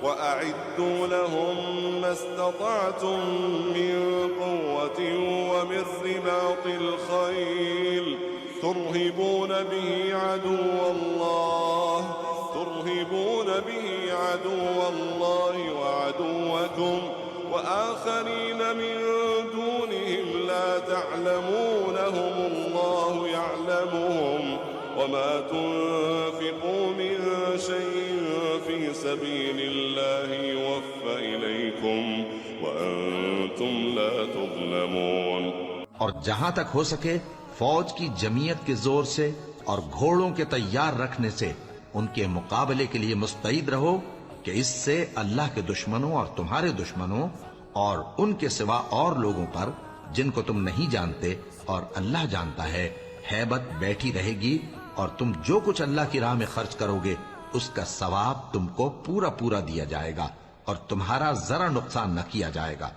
वअइद्दू लहुम मस्तताअतुम मिन क़ुव्वतिन व मिन रिबातिल ख़ैल तुरहिबून बिही अदुव्वल्लाहि व अदुव्वकुम व आखरीन मिन दूनिहिम ला तअलमूनहुमुल्लाहु यअलमुहुम वमा तुन्फिक़ू मिन शैइन फ़ी सबीलिल्लाहि युवफ़्फ़ा इलैकुम व अंतुम ला तुज़लमून। और जहां तक हो सके फौज की जमीयत के जोर से और घोड़ों के तैयार रखने से उनके मुकाबले के लिए मुस्तैद रहो कि इससे अल्लाह के दुश्मनों और तुम्हारे दुश्मनों और उनके सिवा और लोगों पर जिनको तुम नहीं जानते और अल्लाह जानता है हैबत बैठी रहेगी और तुम जो कुछ अल्लाह की राह में खर्च करोगे उसका सवाब तुमको पूरा पूरा दिया जाएगा और तुम्हारा जरा नुकसान न किया जाएगा।